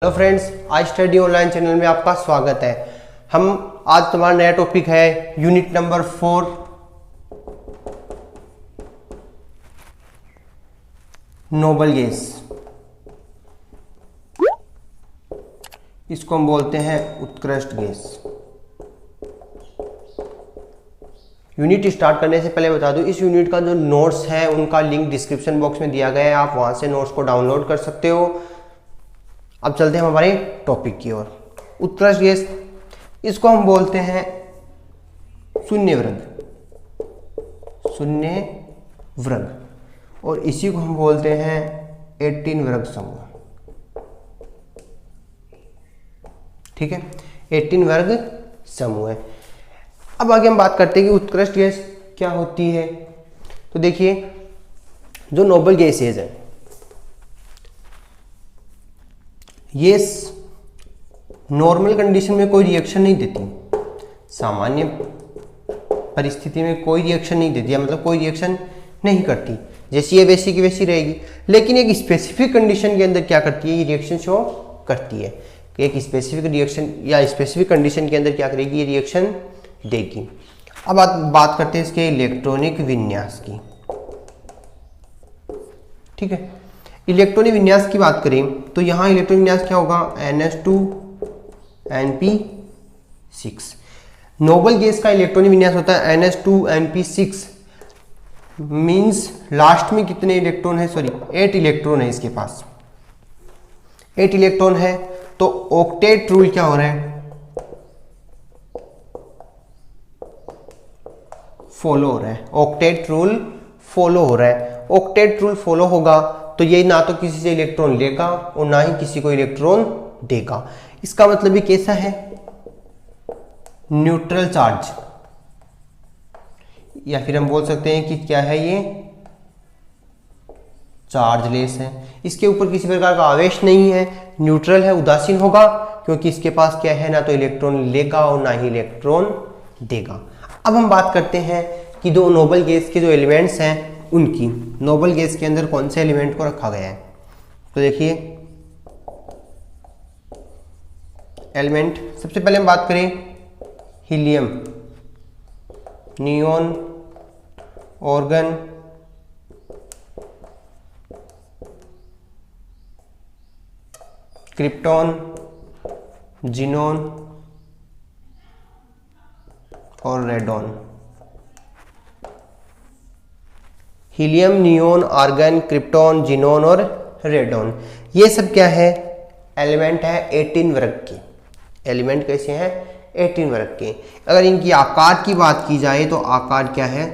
Hello friends, आज study online channel में आपका स्वागत है। आज तुम्हारा नया टॉपिक है यूनिट नंबर 4 नोबल गैस। इसको हम बोलते हैं उत्कृष्ट गैस। यूनिट स्टार्ट करने से पहले बता दूं, इस यूनिट का जो नोट्स है उनका लिंक डिस्क्रिप्शन बॉक्स में दिया गया है, आप वहां से नोट्स को डाउनलोड कर सकते हो। अब चलते हैं हमारे टॉपिक की ओर। उत्कृष्ट गैस, इसको हम बोलते हैं शून्य वर्ग, और इसी को हम बोलते हैं 18 वर्ग समूह। ठीक है, 18 वर्ग समूह है। अब आगे हम बात करते हैं कि उत्कृष्ट गैस क्या होती है। तो देखिए, जो नोबल गैसेज है ये नॉर्मल कंडीशन में कोई रिएक्शन नहीं देती, सामान्य परिस्थिति में कोई रिएक्शन नहीं देती, मतलब कोई रिएक्शन नहीं करती, जैसी है वैसी की वैसी रहेगी। लेकिन एक स्पेसिफिक कंडीशन के अंदर क्या करती है, ये रिएक्शन शो करती है। एक स्पेसिफिक रिएक्शन या स्पेसिफिक कंडीशन के अंदर क्या करेगी, ये रिएक्शन देगी। अब बात करते हैं इसके इलेक्ट्रॉनिक विन्यास की। ठीक है, इलेक्ट्रॉनिक विन्यास की बात करें तो यहां इलेक्ट्रॉनिक विन्यास क्या होगा, NH2Np6। नोबल गैस का इलेक्ट्रॉनिक विन्यास होता है NH2Np6, मींस लास्ट में कितने इलेक्ट्रॉन है, 8 इलेक्ट्रॉन है इसके पास। 8 इलेक्ट्रॉन है तो ऑक्टेट रूल क्या हो रहा है, फॉलो हो रहा है। ऑक्टेट रूल फॉलो हो रहा है। ऑक्टेट रूल फॉलो होगा तो ये ना तो किसी से इलेक्ट्रॉन लेगा और ना ही किसी को इलेक्ट्रॉन देगा। इसका मतलब ये कैसा है, न्यूट्रल चार्ज, या फिर हम बोल सकते हैं कि क्या है, ये चार्जलेस है। इसके ऊपर किसी प्रकार का आवेश नहीं है, न्यूट्रल है, उदासीन होगा, क्योंकि इसके पास क्या है, ना तो इलेक्ट्रॉन लेगा और ना ही इलेक्ट्रॉन देगा। अब हम बात करते हैं कि दो नोबल गैस के जो एलिमेंट्स हैं उनकी, नोबल गैस के अंदर कौन से एलिमेंट को रखा गया है। तो देखिए एलिमेंट, सबसे पहले हम बात करें helium, neon, argon, krypton, xenon और radon. Helium, neon, argon, krypton, xenon और रेडॉन, ये सब क्या है, एलिमेंट है 18 वर्ग के। एलिमेंट कैसे हैं, 18 वर्ग के। अगर इनकी आकार की बात की जाए तो आकार क्या है,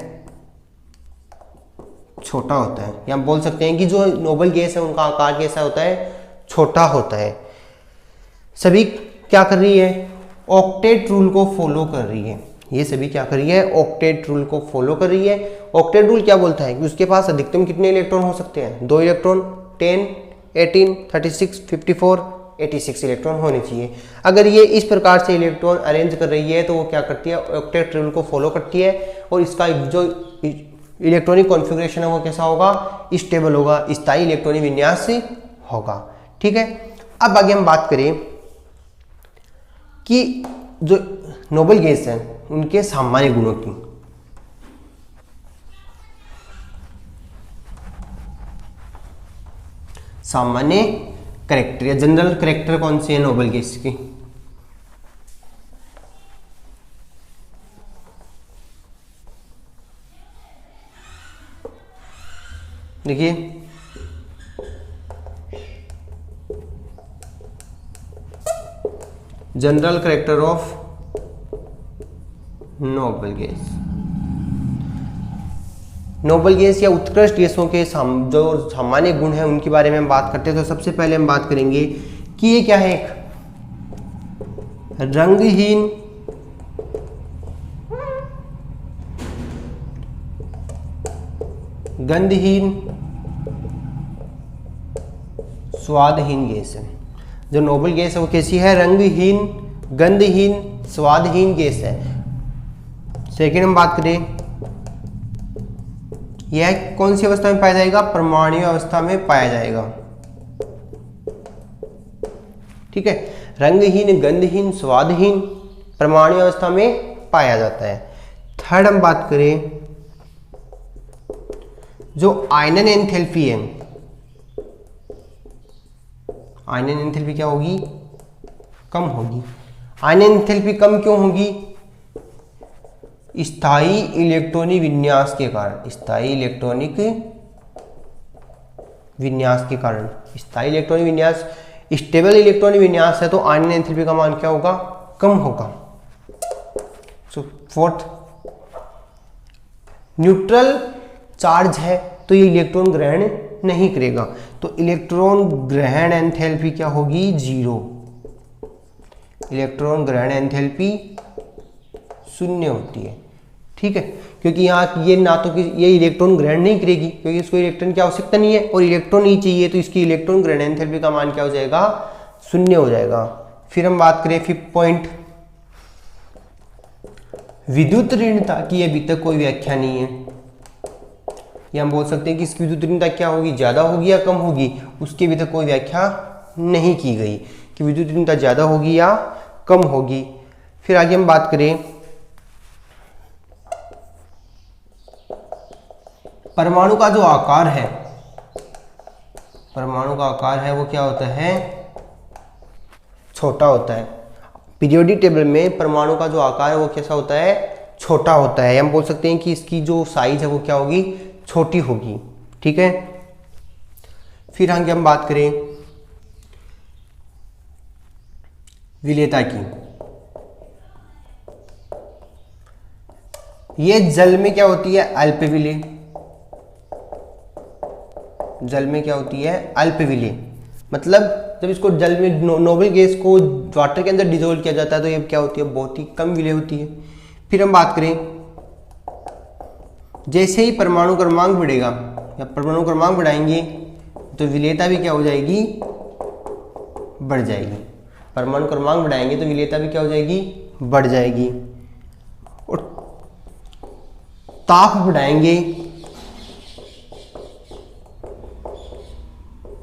छोटा होता है, या हम बोल सकते हैं कि जो नोबल गैस है उनका आकार कैसा होता है, छोटा होता है। सभी क्या कर रही है, ऑक्टेट रूल को फॉलो कर रही है। ये सभी क्या कर रही है, ऑक्टेट रूल को फॉलो कर रही है। ऑक्टेट रूल क्या बोलता है कि उसके पास अधिकतम कितने इलेक्ट्रॉन हो सकते हैं, 2 इलेक्ट्रॉन, 10, 18, 36, 54, 86 इलेक्ट्रॉन होने चाहिए। अगर ये इस प्रकार से इलेक्ट्रॉन अरेंज कर रही है तो वो क्या करती है, ऑक्टेट रूल को फॉलो करती है, और इसका जो इलेक्ट्रॉनिक कॉन्फ़िगरेशन है वो कैसा होगा, स्टेबल होगा, स्थायी इलेक्ट्रॉनिक विन्यास होगा। ठीक है, अब आगे हम बात करें कि जो नोबल गैस है उनके सामान्य गुणों की। सामान्य कैरेक्टर या जनरल कैरेक्टर कौन से हैं नोबल गैस की। देखिए general character of noble gas. Noble gas या उत्कृष्ट गैसों के जो सामान्य गुण हैं उनके बारे में हम बात करते हैं। तो सबसे पहले हम बात करेंगे कि ये क्या है, एक रंगहीन, गंधहीन, स्वादहीन गैस है। जो नोबल गैस है वो कैसी है, रंगहीन, गंधहीन, स्वादहीन गैस है। सेकेंड हम बात करें, यह कौन सी अवस्था में पाया जाएगा, परमाणु अवस्था में पाया जाएगा। ठीक है। रंगहीन, गंधहीन, स्वादहीन परमाणु अवस्था में पाया जाता है। थर्ड हम बात करें, जो आयनन एंथैल्पी है, आयनन एंथैल्पी क्या होगी? कम होगी। आयनन एंथैल्पी कम क्यों होगी? स्थायी इलेक्ट्रॉनिक विन्यास के कारण, स्थायी इलेक्ट्रॉनिक विन्यास के कारण। स्थायी इलेक्ट्रॉनिक विन्यास, स्टेबल इलेक्ट्रॉनिक विन्यास है तो आयनन एंथैल्पी का मान क्या होगा? कम होगा। सो फोर्थ, न्यूट्रल चार्ज है तो ये इलेक्ट्रॉन ग्रहण नहीं करेगा, तो इलेक्ट्रॉन ग्रहण एंथैल्पी क्या होगी? 0। इलेक्ट्रॉन ग्रहण एंथैल्पी 0 होती है, ठीक है। क्योंकि यहाँ ये ना तो कि ये इलेक्ट्रॉन ग्रहण नहीं करेगी क्योंकि इसको इलेक्ट्रॉन की आवश्यकता नहीं है और इलेक्ट्रॉन ही चाहिए, तो इसकी इलेक्ट्रॉन ग्रहण एंथैल्पी का मान क्या हो जाएगा? 0 हो जाएगा। फिर हम बात करें 5th पॉइंट, विद्युत ऋणता की अभी तक कोई व्याख्या नहीं है। या हम बोल सकते हैं कि इसकी विद्युत ऋणता क्या होगी? ज्यादा होगी या कम होगी? उसकी अभी तक कोई व्याख्या नहीं की गई कि विद्युत ऋणता ज्यादा होगी या कम होगी। फिर आगे हम बात करें, परमाणु का जो आकार है, परमाणु का आकार है वो क्या होता है? छोटा होता है। पीरियोडिक टेबल में परमाणु का जो आकार है वो कैसा होता है? छोटा होता है। हम बोल सकते हैं कि इसकी जो साइज है वो क्या होगी? छोटी होगी, ठीक है। फिर आगे हम बात करें विलेयता की। ये जल में क्या होती है? अल्पविलेय। जल में क्या होती है? अल्पविलेय। मतलब जब इसको जल में नोबल गैस को वाटर के अंदर डिजोल्व किया जाता है तो ये क्या होती है? बहुत ही कम विलेय होती है। फिर हम बात करें, जैसे ही परमाणु क्रमांक बढ़ेगा या परमाणु क्रमांक बढ़ाएंगे तो विलेयता भी क्या हो जाएगी? बढ़ जाएगी। परमाणु क्रमांक बढ़ाएंगे तो विलेयता भी क्या हो जाएगी? बढ़ जाएगी। और ताप बढ़ाएंगे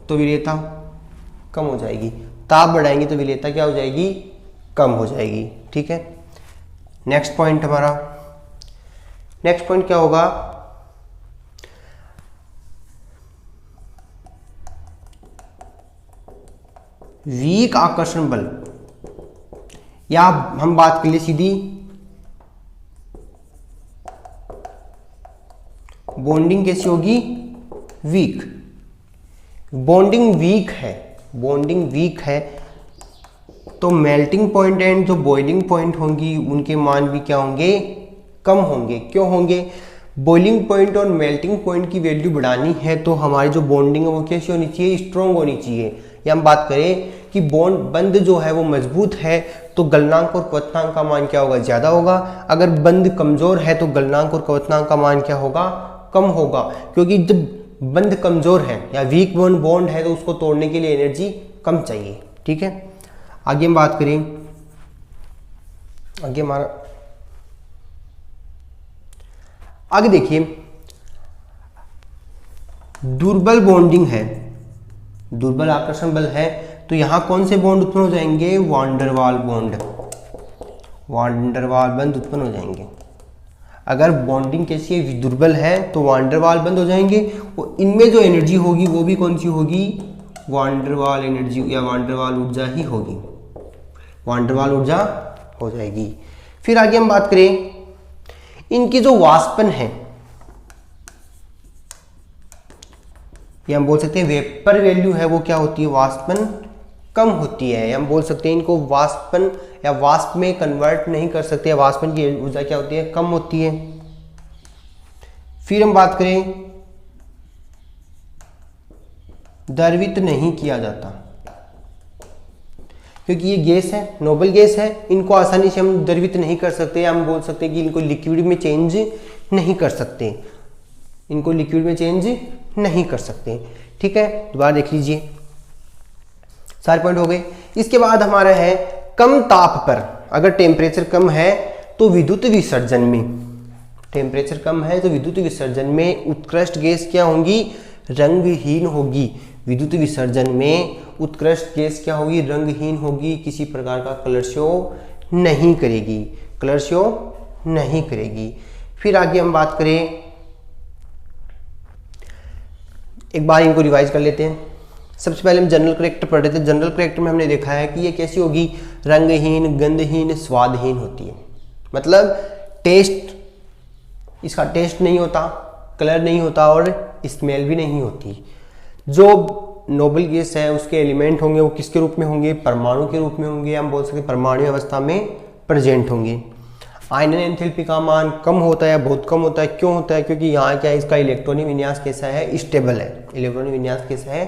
तो विलेयता कम हो जाएगी। ताप बढ़ाएंगे तो विलेयता क्या हो जाएगी? कम हो जाएगी, ठीक है। नेक्स्ट पॉइंट हमारा, नेक्स्ट पॉइंट क्या होगा? वीक आकर्षण बल, या हम बात कर लिए सीधी बॉन्डिंग कैसी होगी? वीक। बॉन्डिंग वीक है, बॉन्डिंग वीक है तो मेल्टिंग पॉइंट एंड जो बॉइलिंग पॉइंट होंगी उनके मान भी क्या होंगे? कम होंगे। क्यों होंगे? बॉइलिंग पॉइंट और मेल्टिंग पॉइंट की वैल्यू बढ़ानी है तो हमारी जो बॉन्डिंग है वो कैसी होनी चाहिए? स्ट्रॉन्ग होनी चाहिए। या हम बात करें कि बॉन्ड बंध जो है वो मजबूत है तो गलनांक और क्वथनांक का मान क्या होगा? ज्यादा होगा। अगर बंध कमजोर है तो गलनांक और क्वथनांक का मान क्या होगा? कम होगा। क्योंकि जब बंध कमजोर है या वीक बॉन्ड है तो उसको तोड़ने के लिए एनर्जी कम चाहिए, ठीक है। आगे हम बात करें, आगे हमारा आगे देखिए, दुर्बल बॉन्डिंग है, दुर्बल आकर्षण बल है तो यहां कौन से बॉन्ड उत्पन्न हो जाएंगे? वांडरवाल बॉन्ड, वांडरवाल बंध उत्पन्न हो जाएंगे। अगर बॉन्डिंग कैसी है? दुर्बल है तो वांडरवाल बंध हो जाएंगे और इनमें जो एनर्जी होगी वो भी कौन सी होगी? वांडरवाल एनर्जी या वांडरवाल ऊर्जा ही होगी, वांडरवाल ऊर्जा हो जाएगी। फिर आगे हम बात करें, इनकी जो वाष्पन है या हम बोल सकते हैं वेपर वैल्यू है वो क्या होती है? वाष्पन कम होती है। हम बोल सकते हैं इनको वाष्पन या वाष्प में कन्वर्ट नहीं कर सकते, वाष्पन की ऊर्जा क्या होती है? कम होती है। फिर हम बात करें, द्रवित नहीं किया जाता क्योंकि ये गैस है, नोबल गैस है, इनको आसानी से हम द्रवित नहीं कर सकते। हम बोल सकते हैं कि इनको लिक्विड में चेंज नहीं कर सकते, इनको लिक्विड में चेंज नहीं कर सकते, ठीक है। दोबारा देख लीजिए, सारे पॉइंट हो गए। इसके बाद हमारा है कम ताप पर, अगर टेम्परेचर कम है तो विद्युत विसर्जन में, टेम्परेचर कम है तो विद्युत विसर्जन में उत्कृष्ट गैस क्या होंगी? रंगहीन होगी। विद्युत विसर्जन में उत्कृष्ट गैस क्या होगी, रंगहीन होगी, किसी प्रकार का कलर शो नहीं करेगी, कलर शो नहीं करेगी। फिर आगे हम बात करें, एक बार इनको रिवाइज कर लेते हैं। सबसे पहले हम जनरल करेक्टर पढ़ रहे थे। जनरल करेक्टर में हमने देखा है कि ये कैसी होगी, रंगहीन, गंधहीन, स्वादहीन होती है। मतलब टेस्ट, इसका टेस्ट नहीं होता, कलर नहीं होता और स्मेल भी नहीं होती। जो नोबल गैस है उसके एलिमेंट होंगे वो किसके रूप में होंगे, परमाणु के रूप में होंगे। हम बोल सकते परमाणु अवस्था में प्रेजेंट होंगे। आयनन एंथैल्पी का मान कम होता है, बहुत कम होता है। क्यों होता है, क्योंकि यहाँ क्या है, इसका इलेक्ट्रॉनिक विन्यास कैसा है, स्टेबल है। इलेक्ट्रॉनिक विन्यास कैसा है,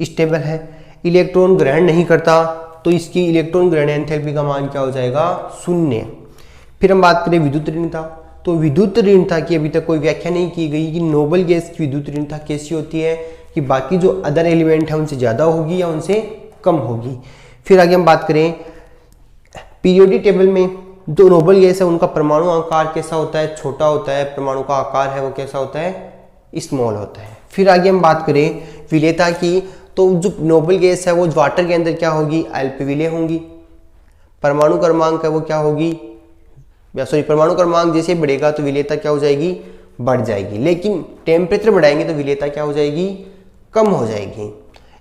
स्टेबल है। इलेक्ट्रॉन ग्रहण नहीं करता तो इसकी इलेक्ट्रॉन ग्रहण एंथैल्पी का मान क्या हो जाएगा, शून्य। फिर हम बात करें विद्युत ऋणता, तो विद्युत ऋणता की अभी तक कोई व्याख्या नहीं की गई कि नोबल गैस की विद्युत ऋणता कैसी होती है, कि बाकी जो अदर एलिमेंट है उनसे ज़्यादा होगी या उनसे कम होगी। फिर आगे हम बात करें पीरियोडिक टेबल में जो नोबल गैस है उनका परमाणु आकार कैसा होता है, छोटा होता है। परमाणु का आकार है वो कैसा होता है, स्मॉल होता है। फिर आगे हम बात करें विलेयता की, तो जो नोबल गैस है वो वाटर के अंदर क्या होगी, अल्प विलेय होंगी। परमाणु क्रमांक है वो क्या होगी, परमाणु क्रमांक जैसे बढ़ेगा तो विलेयता क्या हो जाएगी, बढ़ जाएगी। लेकिन टेम्परेचर बढ़ाएंगे तो विलेयता क्या हो जाएगी, कम हो जाएगी।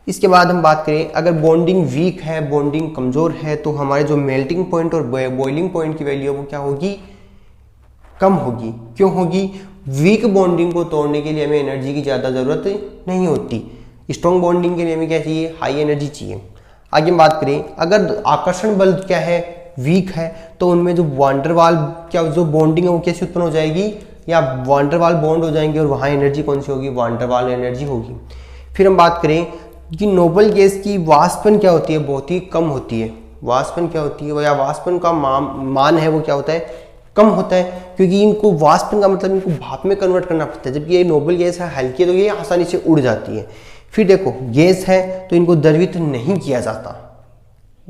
इसके बाद हम बात करें अगर बॉन्डिंग वीक है, बॉन्डिंग कमजोर है, तो हमारे जो मेल्टिंग पॉइंट और बॉइलिंग पॉइंट की वैल्यू है वो क्या होगी, कम होगी। क्यों होगी, वीक बॉन्डिंग को तोड़ने के लिए हमें एनर्जी की ज़्यादा ज़रूरत नहीं होती। स्ट्रॉन्ग बॉन्डिंग के लिए हमें क्या चाहिए, हाई एनर्जी चाहिए। आगे हम बात करें अगर आकर्षण बल क्या है, वीक है, तो उनमें जो वांडरवाल क्या जो बॉन्डिंग है वो कैसे उत्पन्न हो जाएगी, या वांडरवाल बॉन्ड हो जाएंगे और वहाँ एनर्जी कौन सी होगी, वांडरवाल एनर्जी होगी। फिर हम बात करें कि नोबल गैस की वाष्पन क्या होती है, बहुत ही कम होती है। वाष्पन क्या होती है, या वाष्पन का मान है वो क्या होता है, कम होता है। क्योंकि इनको वाष्पन का मतलब इनको भाप में कन्वर्ट करना पड़ता है, जबकि ये नोबल गैस है हल्की है तो ये आसानी से उड़ जाती है। फिर देखो गैस है तो इनको द्रवित नहीं किया जाता,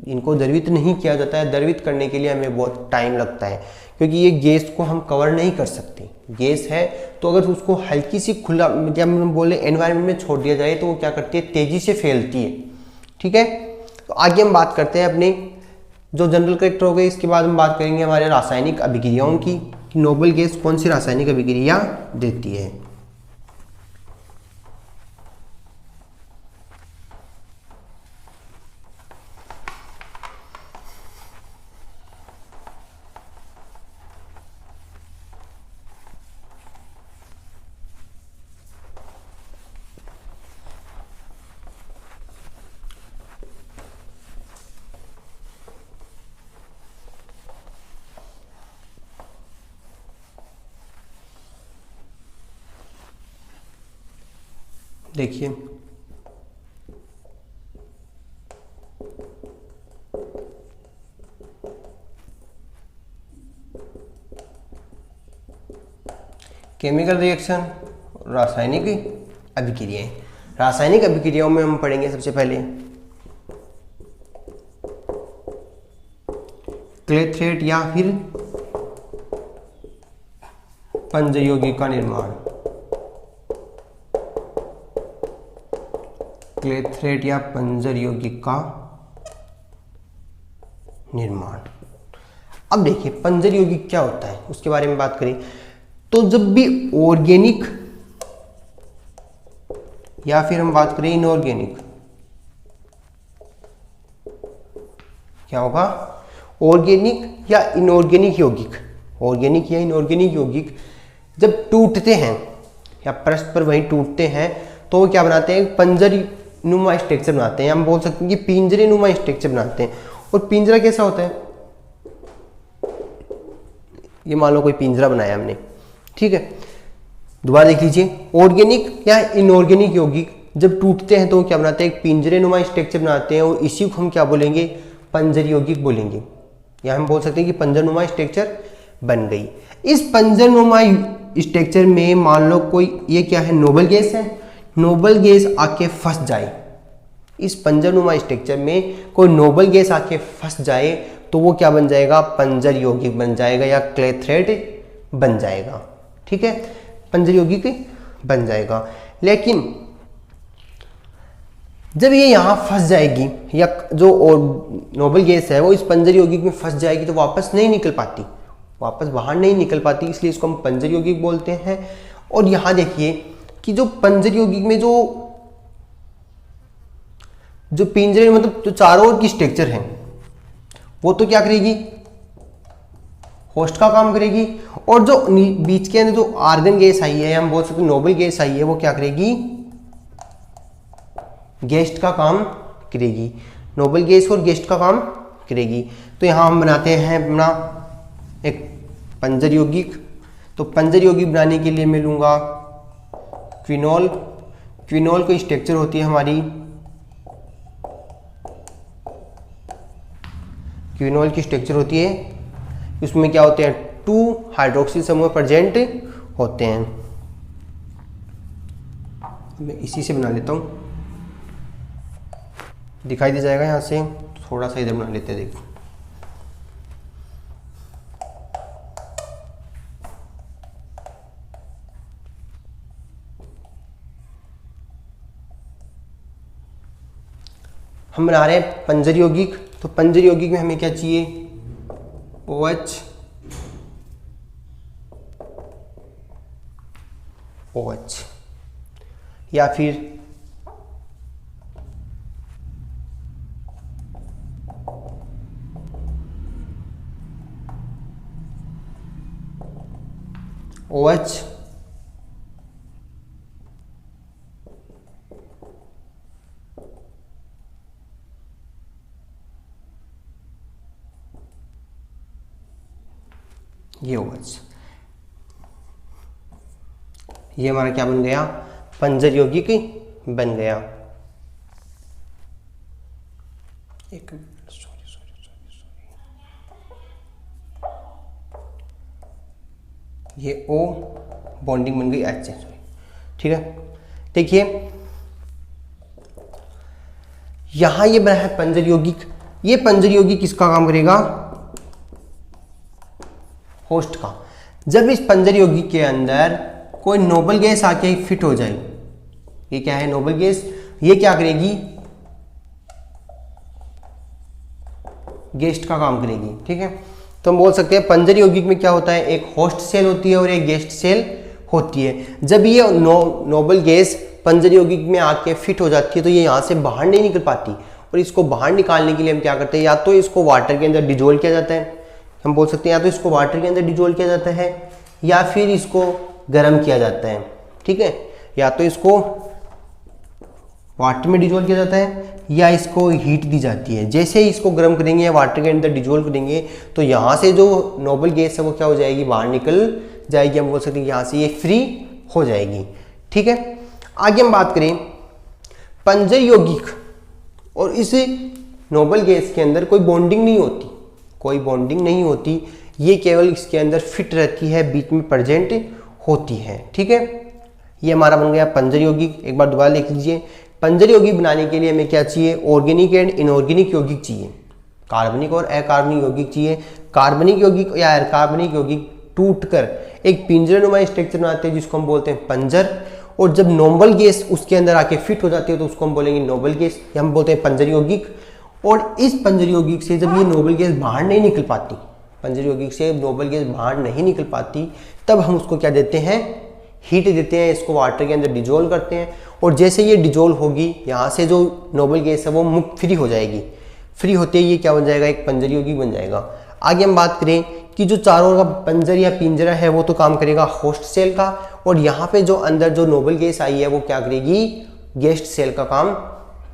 इनको द्रवित नहीं किया जाता है। द्रवित करने के लिए हमें बहुत टाइम लगता है, क्योंकि ये गैस को हम कवर नहीं कर सकते। गैस है तो अगर उसको हल्की सी खुला, जब हम बोले एनवायरनमेंट में छोड़ दिया जाए तो वो क्या करती है, तेजी से फैलती है। ठीक है, तो आगे हम बात करते हैं अपने जो जनरल करेक्टर हो गए। इसके बाद हम बात करेंगे हमारे रासायनिक अभिक्रियाओं की, कि नोबल गैस कौन सी रासायनिक अभिक्रिया देती है। देखिए केमिकल रिएक्शन, रासायनिक अभिक्रियाएं। रासायनिक अभिक्रियाओं में हम पढ़ेंगे सबसे पहले क्लेथरेट या फिर पंजर यौगिक का निर्माण। क्लेथरेट या पंजर यौगिक का निर्माण। अब देखिए पंजर यौगिक क्या होता है उसके बारे में बात करें तो जब भी ऑर्गेनिक या फिर हम बात करें इनऑर्गेनिक, क्या होगा, ऑर्गेनिक या इनऑर्गेनिक यौगिक, ऑर्गेनिक या इनऑर्गेनिक यौगिक जब टूटते हैं या परस्पर वहीं टूटते हैं तो वो क्या बनाते हैं, पंजर नुमा स्ट्रक्चर बनाते हैं। हम बोल सकते हैं कि पिंजरे नुमा स्ट्रक्चर बनाते हैं। और पिंजरा कैसा होता है, ये मान लो कोई पिंजरा बनाया हमने, ठीक है। दोबारा देख लीजिए, ऑर्गेनिक या इनऑर्गेनिक यौगिक जब टूटते हैं तो क्या बनाते हैं, एक पिंजरे नुमा स्ट्रक्चर बनाते हैं और इसी को हम क्या बोलेंगे, पंजर यौगिक बोलेंगे। या हम बोल सकते हैं कि पंजर नुमा स्ट्रक्चर बन गई। इस पंजर नुमा स्ट्रक्चर में मान लो कोई ये क्या है, नोबल गैस है, नोबल गैस आके फंस जाए, इस पंजर नुमा स्ट्रक्चर में कोई नोबल गैस आके फंस जाए तो वो क्या बन जाएगा, पंजर यौगिक बन जाएगा या क्लेथरेट बन जाएगा। ठीक है, पंजर यौगिक बन जाएगा। लेकिन जब ये यहाँ फंस जाएगी या जो नोबल गैस है वो इस पंजर यौगिक में फंस जाएगी तो वापस नहीं निकल पाती, वापस बाहर नहीं निकल पाती, इसलिए इसको हम पंजर यौगिक बोलते हैं। और यहाँ देखिए कि जो पंजर यौगिक में जो पिंजरे मतलब जो चारों ओर की स्ट्रक्चर है वो तो क्या करेगी, होस्ट का काम करेगी। और जो बीच के अंदर जो आर्गन गैस आई है, हम बोल सकते हैं नोबल गैस आई है, वो क्या करेगी, गेस्ट का काम करेगी। नोबल गैस और गेस्ट का काम करेगी। तो यहाँ हम बनाते हैं अपना एक पंजर यौगिक। तो पंजर यौगिक बनाने के लिए मैं लूँगा क्विनोल। क्विनोल की स्ट्रक्चर होती है हमारी, क्विनोल की स्ट्रक्चर होती है, उसमें क्या होते हैं, 2 हाइड्रोक्सिल समूह प्रेजेंट होते हैं। मैं इसी से बना लेता हूँ, दिखाई दे जाएगा यहाँ से, थोड़ा सा इधर बना लेते हैं। देखो हम बना रहे हैं पंजर यौगिक। तो पंजर यौगिक में हमें क्या चाहिए, OH, OH या फिर OH, ये OH, ये हमारा क्या बन गया, पंजर यौगिक बन गया। एक मिनट, सॉरी, ये O बॉन्डिंग बन गई H से, सॉरी, ठीक है। देखिए यहां ये बना है पंजर यौगिक। ये पंजर यौगिक किसका काम करेगा, होस्ट का। जब इस पंजर यौगिक के अंदर कोई नोबल गैस आके फिट हो जाए, ये क्या है, नोबल गैस, ये क्या करेगी, गेस्ट का काम करेगी, ठीक है। तो हम बोल सकते हैं पंजर यौगिक में क्या होता है, एक होस्ट सेल होती है और एक गेस्ट सेल होती है। जब ये नोबल गैस पंजर यौगिक में आके फिट हो जाती है तो ये यहाँ से बाहर नहीं निकल पाती, और इसको बाहर निकालने के लिए हम क्या करते हैं, या तो इसको वाटर के अंदर डिजोल्व किया जाता है, हम बोल सकते हैं या तो इसको वाटर के अंदर डिजोल्व किया जाता है या फिर इसको गर्म किया जाता है, ठीक है। या तो इसको वाटर में डिजोल्व किया जाता है या इसको हीट दी जाती है। जैसे ही इसको गर्म करेंगे या वाटर के अंदर डिजोल्व करेंगे तो यहाँ से जो नोबल गैस है वो क्या हो जाएगी, बाहर निकल जाएगी। हम बोल सकते हैं यहाँ से ये फ्री हो जाएगी, ठीक है। आगे हम बात करें पंजर यौगिक और इस नोबल गैस के अंदर कोई बॉन्डिंग नहीं होती, कोई बॉन्डिंग नहीं होती, ये केवल इसके अंदर फिट रहती है, बीच में प्रेजेंट होती है, ठीक है। ये हमारा बन गया पंजर यौगिक। एक बार दोबारा लिख लीजिए, पंजर यौगिक बनाने के लिए हमें क्या चाहिए, ऑर्गेनिक एंड इनऑर्गेनिक यौगिक चाहिए, कार्बनिक और अकार्बनिक यौगिक चाहिए। कार्बनिक यौगिक या अकार्बनिक यौगिक टूटकर एक पिंजरनुमा स्ट्रक्चर बनाते हैं जिसको हम बोलते हैं पंजर, और जब नोबल गैस उसके अंदर आके फिट हो जाती है तो उसको हम बोलेंगे नोबल गैस, या हम बोलते हैं पंजर यौगिक। और इस पंजर यौगिक से जब ये नोबल गैस बाहर नहीं निकल पाती, पंजर यौगिक से नोबल गैस बाहर नहीं निकल पाती, तब हम उसको क्या देते हैं, हीट देते हैं, इसको वाटर के अंदर डिजोल्व करते हैं। और जैसे ये डिजोल्व होगी, यहाँ से जो नोबल गैस है वो मुक्त फ्री हो जाएगी। फ्री होते ही ये क्या बन जाएगा, एक पंजर यौगिक बन जाएगा। आगे हम बात करें कि जो चारों ओर का पंजर या पिंजरा है वो तो काम करेगा होस्ट सेल का, और यहाँ पे जो अंदर जो नोबल गैस आई है वो क्या करेगी, गेस्ट सेल का काम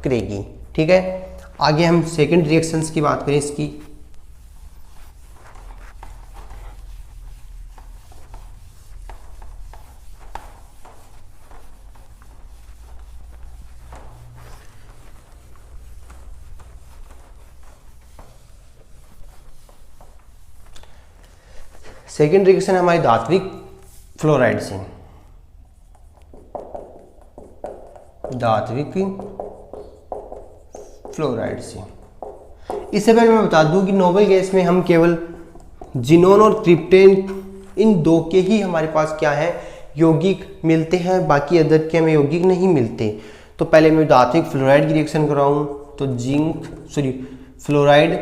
करेगी, ठीक है। आगे हम सेकेंड रिएक्शंस की बात करें इसकी। सेकेंड रिएक्शन हमारी धात्विक फ्लोराइड से, धात्विक फ्लोराइड से। इससे पहले मैं बता दूं कि नोबल गैस में हम केवल जिनोन और क्रिप्टेन, इन दो के ही हमारे पास क्या है, यौगिक मिलते हैं, बाकी अदर के हमें यौगिक नहीं मिलते। तो पहले मैं धात्विक फ्लोराइड की रिएक्शन कराऊं तो फ्लोराइड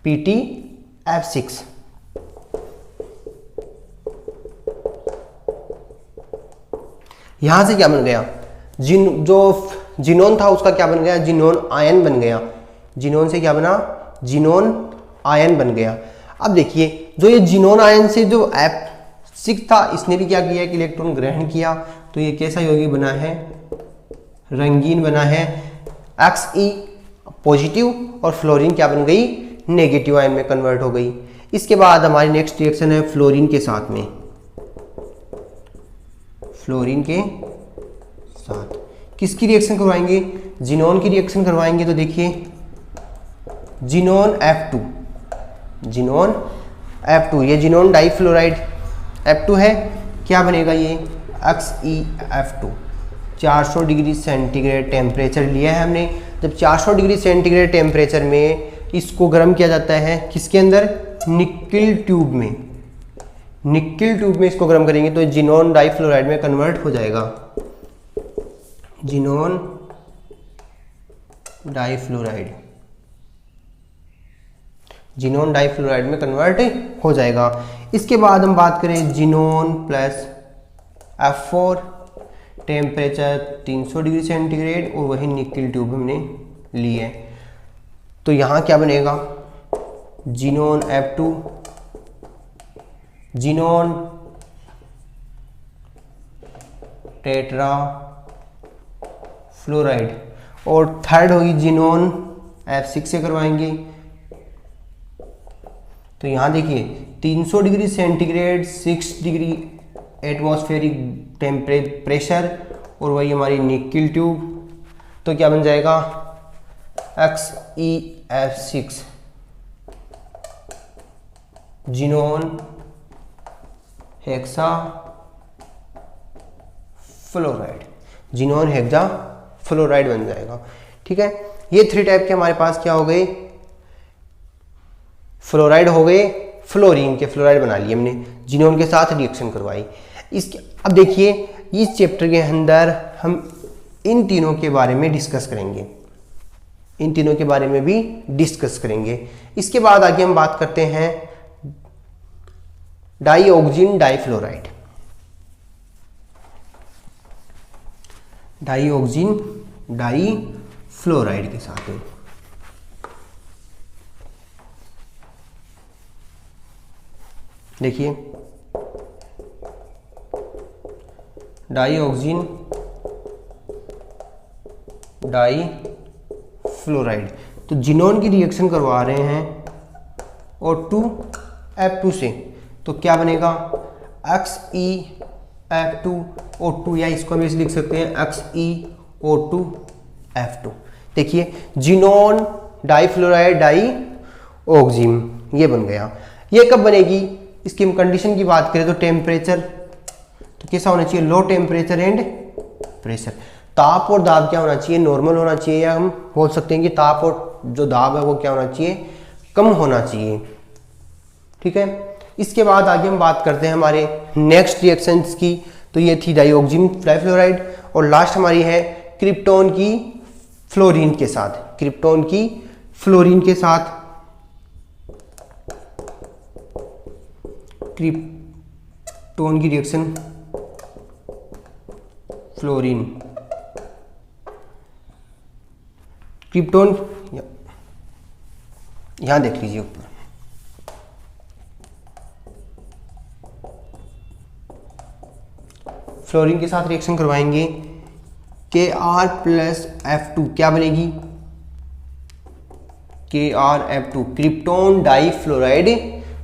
PtF6, यहां से क्या बन गया, जो जिनोन था उसका क्या बन गया, जिनोन आयन बन गया। जिनोन से क्या बना, जिनोन आयन बन गया। अब देखिए जो ये जिनोन आयन से जो F6 था इसने भी क्या किया कि इलेक्ट्रॉन ग्रहण किया, तो ये कैसा यौगिक बना है, रंगीन बना है, Xe पॉजिटिव और फ्लोरीन क्या बन गई, नेगेटिव आयन में कन्वर्ट हो गई। इसके बाद हमारी नेक्स्ट रिएक्शन है फ्लोरीन के साथ में, फ्लोरीन के साथ किसकी रिएक्शन करवाएंगे, जिनोन की रिएक्शन करवाएंगे। तो देखिए जिनोन F2, जिनोन F2, ये जिनोन डाइफ्लोराइड F2 है, क्या बनेगा ये XeF2। 400 डिग्री सेंटीग्रेड टेम्परेचर लिया है हमने। जब 400 डिग्री सेंटीग्रेड टेम्परेचर में इसको गर्म किया जाता है किसके अंदर, निकिल ट्यूब में, निकिल ट्यूब में इसको गर्म करेंगे तो जिनोन डाइफ्लोराइड में कन्वर्ट हो जाएगा, जिनोन डाइफ्लोराइड, जिनोन डाइफ्लोराइड में कन्वर्ट हो जाएगा। इसके बाद हम बात करें xenon plus F4, temperature 300 degree centigrade और वही निकिल ट्यूब हमने ली है, तो यहाँ क्या बनेगा, xenon F2, xenon tetra fluoride, और थर्ड होगी जिनोन F6 से करवाएंगे। तो यहाँ देखिए 300 degree centigrade, 6 degree atmospheric temperature और वही हमारी निकिल ट्यूब, तो क्या बन जाएगा XeF6, xenon hexa fluoride, xenon hexa fluoride बन जाएगा। ठीक है, ये 3 टाइप के हमारे पास क्या हो गए, फ्लोराइड हो गए, फ्लोरीन के फ्लोराइड बना लिए हमने, जिनोन के साथ रिएक्शन करवाई। इसके अब देखिए इस चैप्टर के अंदर हम इन तीनों के बारे में डिस्कस करेंगे, इन तीनों के बारे में भी डिस्कस करेंगे। इसके बाद आगे हम बात करते हैं डाईऑक्सिन डाइफ्लोराइड, डाईऑक्सिन डाइफ्लोराइड के साथ में। देखिए डाईऑक्सिन डाइफ्लोराइड, तो जिनोन की रिएक्शन करवा रहे हैं O2F2 से, तो क्या बनेगा XeF2O2, या इसको हम ऐसे लिख सकते हैं XeO2F2। देखिए जिनोन डाइफ्लोराइड डाईऑक्सिन ये बन गया। ये कब बनेगी, इसकी हम कंडीशन की बात करें तो टेम्परेचर तो कैसा होना चाहिए, लो टेम्परेचर एंड प्रेशर। ताप और दाब क्या होना चाहिए, नॉर्मल होना चाहिए, या हम बोल सकते हैं कि ताप और जो दाब है वो क्या होना चाहिए, कम होना चाहिए। ठीक है, इसके बाद आगे हम बात करते हैं हमारे नेक्स्ट रिएक्शंस की। तो ये थी डाईऑक्सिन डाइफ्लोराइड, और लास्ट हमारी है क्रिप्टोन की फ्लोरीन के साथ, क्रिप्टोन की फ्लोरीन के साथ, क्रिप्टोन की रिएक्शन फ्लोरीन, क्रिप्टोन यहां देख लीजिए ऊपर, फ्लोरीन के साथ रिएक्शन करवाएंगे Kr प्लस F2 क्या बनेगी, KrF2 क्रिप्टोन डाइफ्लोराइड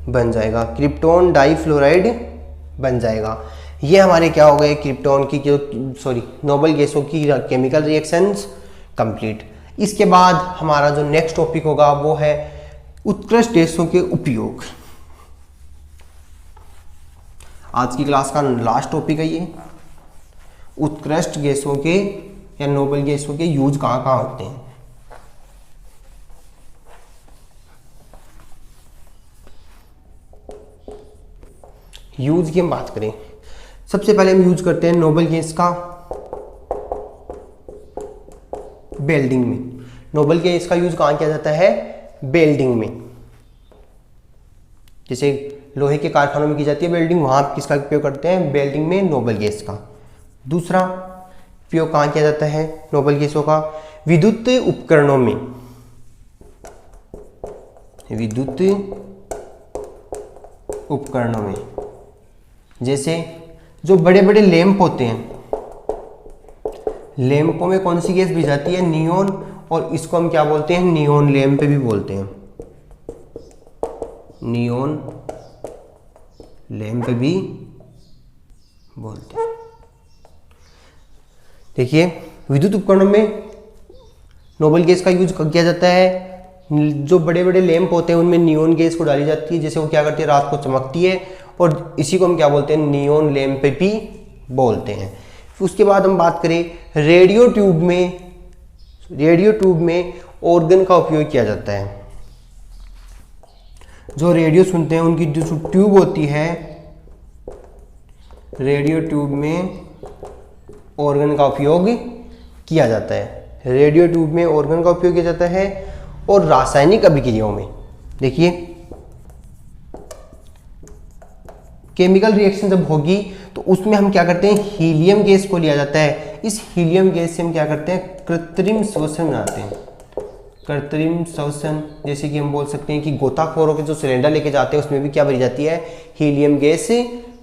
बन जाएगा, क्रिप्टोन डाइफ्लोराइड बन जाएगा। ये हमारे क्या हो गए, क्रिप्टोन की नोबल गैसों की केमिकल रिएक्शंस कंप्लीट। इसके बाद हमारा जो नेक्स्ट टॉपिक होगा वो है उत्कृष्ट गैसों के उपयोग। आज की क्लास का लास्ट टॉपिक है ये, उत्कृष्ट गैसों के या नोबल गैसों के यूज कहाँ कहाँ होते हैं। यूज की हम बात करें, सबसे पहले हम यूज करते हैं नोबल गैस का बेल्डिंग में। नोबल गैस का यूज कहाँ किया जाता है? बेल्डिंग में। जैसे लोहे के कारखानों में की जाती है बेल्डिंग, वहां किसका उपयोग करते हैं? बेल्डिंग में नोबल गैस का। दूसरा उपयोग कहाँ किया जाता है नोबल गैसों का? विद्युत उपकरणों में। विद्युत उपकरणों में, जैसे जो बड़े बड़े लैंप होते हैं, लैंपों में कौन सी गैस दी जाती है? नियोन, और इसको हम क्या बोलते हैं? नियोन लैंप भी बोलते हैं। नियोन लैंप भी बोलते हैं। देखिए विद्युत उपकरणों में नोबल गैस का यूज किया जाता है। जो बड़े बड़े लैंप होते हैं उनमें नियोन गैस को डाली जाती है, जैसे वो क्या करती है? रात को चमकती है, और इसी को हम क्या बोलते हैं? नियोन लैंप भी बोलते हैं। उसके बाद हम बात करें रेडियो ट्यूब में। रेडियो ट्यूब में ऑर्गन का उपयोग किया जाता है। जो रेडियो सुनते हैं उनकी जो ट्यूब होती है, रेडियो ट्यूब में ऑर्गन का उपयोग किया जाता है। रेडियो ट्यूब में ऑर्गन का उपयोग किया जाता है। और रासायनिक अभिक्रियाओं में देखिए केमिकल रिएक्शन जब होगी तो उसमें हम क्या करते हैं? हीलियम गैस को लिया जाता है। इस हीलियम गैस से हम क्या करते हैं? कृत्रिम श्वसन बनाते हैं। कृत्रिम श्वसन, जैसे कि हम बोल सकते हैं कि गोताखोरों के जो सिलेंडर लेके जाते हैं उसमें भी क्या भरी जाती है? हीलियम गैस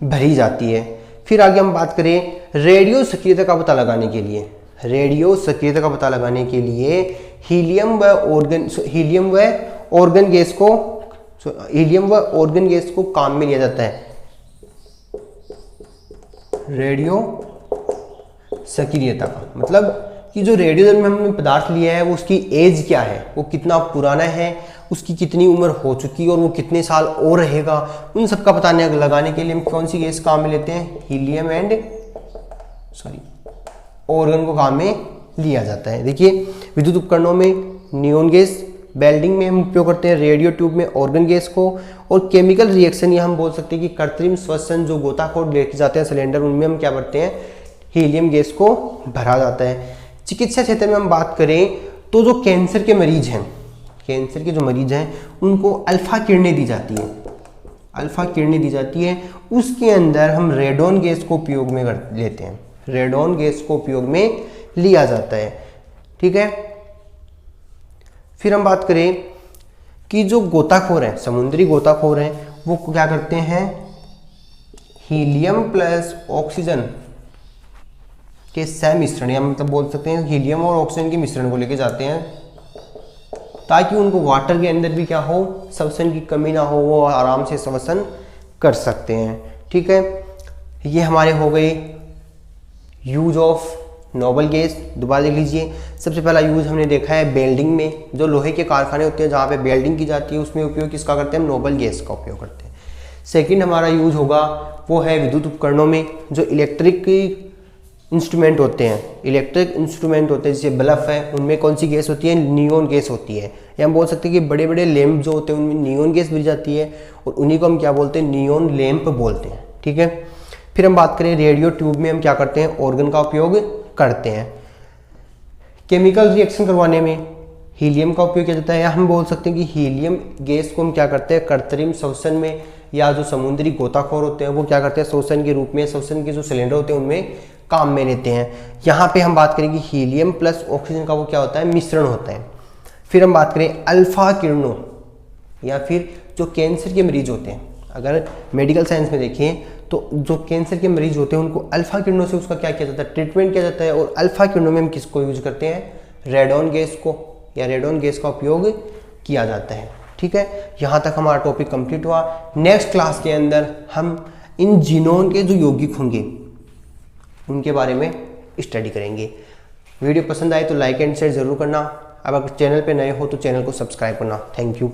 भरी जाती है। फिर आगे हम बात करें रेडियो सक्रियता का पता लगाने के लिए। रेडियो सक्रियता का पता लगाने के लिए हीलियम व ऑर्गन गैस को काम में लिया जाता है। रेडियो सक्रियता का मतलब कि जो रेडियो में हमने पदार्थ लिया है वो उसकी एज क्या है, वो कितना पुराना है, उसकी कितनी उम्र हो चुकी है और वो कितने साल और रहेगा, उन सब का पता लगाने के लिए हम कौन सी गैस काम में लेते हैं? हीलियम ऑर्गन को काम में लिया जाता है। देखिए विद्युत उपकरणों में नियोन गैस, बेल्डिंग में हम उपयोग करते हैं रेडियो ट्यूब में ऑर्गन गैस को, और केमिकल रिएक्शन या हम बोल सकते हैं कि कृत्रिम श्वसन जो गोताखोर लेके जाते हैं सिलेंडर, उनमें हम क्या करते हैं? हीलियम गैस को भरा जाता है। चिकित्सा क्षेत्र में हम बात करें तो जो कैंसर के मरीज हैं, कैंसर के जो मरीज हैं उनको अल्फा किरणें दी जाती है। अल्फा किरणें दी जाती है, उसके अंदर हम रेडोन गैस को उपयोग में लेते हैं। रेडोन गैस को उपयोग में लिया जाता है। ठीक है। फिर हम बात करें कि जो गोताखोर हैं, समुद्री गोताखोर हैं, वो क्या करते हैं? हीलियम प्लस ऑक्सीजन के समिश्रण, या मतलब बोल सकते हैं हीलियम और ऑक्सीजन के मिश्रण को लेके जाते हैं, ताकि उनको वाटर के अंदर भी क्या हो? श्वसन की कमी ना हो, वो आराम से श्वसन कर सकते हैं। ठीक है। ये हमारे हो गए यूज ऑफ नोबल गैस। दोबारा देख लीजिए, सबसे पहला यूज हमने देखा है बेल्डिंग में, जो लोहे के कारखाने होते हैं जहाँ पे बेल्डिंग की जाती है उसमें उपयोग किसका करते हैं? हम नोबल गैस का उपयोग करते हैं। सेकंड हमारा यूज होगा वो है विद्युत उपकरणों में, जो इलेक्ट्रिक इंस्ट्रूमेंट होते हैं, इलेक्ट्रिक इंस्ट्रूमेंट होते हैं जैसे बल्ब है, उनमें कौन सी गैस होती है? नियोन गैस होती है। या हम बोल सकते हैं कि बड़े बड़े लैंप जो होते हैं उनमें नियोन गैस मिल जाती है, और उन्हीं को हम क्या बोलते हैं? नियोन लैंप बोलते हैं। ठीक है। फिर हम बात करें रेडियो ट्यूब में हम क्या करते हैं? ऑर्गन का उपयोग करते हैं। केमिकल रिएक्शन करवाने में हीलियम का उपयोग किया जाता है, या हम बोल सकते हैं कि हीलियम गैस को हम क्या करते हैं? कृत्रिम श्वसन में, या जो समुद्री गोताखोर होते हैं वो क्या करते हैं? श्वसन के रूप में, श्वसन के जो सिलेंडर होते हैं उनमें काम में लेते हैं। यहाँ पे हम बात करें कि हीलियम प्लस ऑक्सीजन का वो क्या होता है? मिश्रण होता है। फिर हम बात करें अल्फा किरणों, या फिर जो कैंसर के मरीज होते हैं, अगर मेडिकल साइंस में देखें तो जो कैंसर के मरीज होते हैं उनको अल्फा किरणों से उसका क्या किया जाता है? ट्रीटमेंट किया जाता है। और अल्फा किरणों में हम किसको यूज करते हैं? रेडोन गैस को, या रेडोन गैस का उपयोग किया जाता है। ठीक है। यहाँ तक हमारा टॉपिक कंप्लीट हुआ। नेक्स्ट क्लास के अंदर हम इन जीनोन के जो यौगिक होंगे उनके बारे में स्टडी करेंगे। वीडियो पसंद आए तो लाइक एंड शेयर जरूर करना। अब अगर चैनल पे नए हो तो चैनल को सब्सक्राइब करना। Thank you.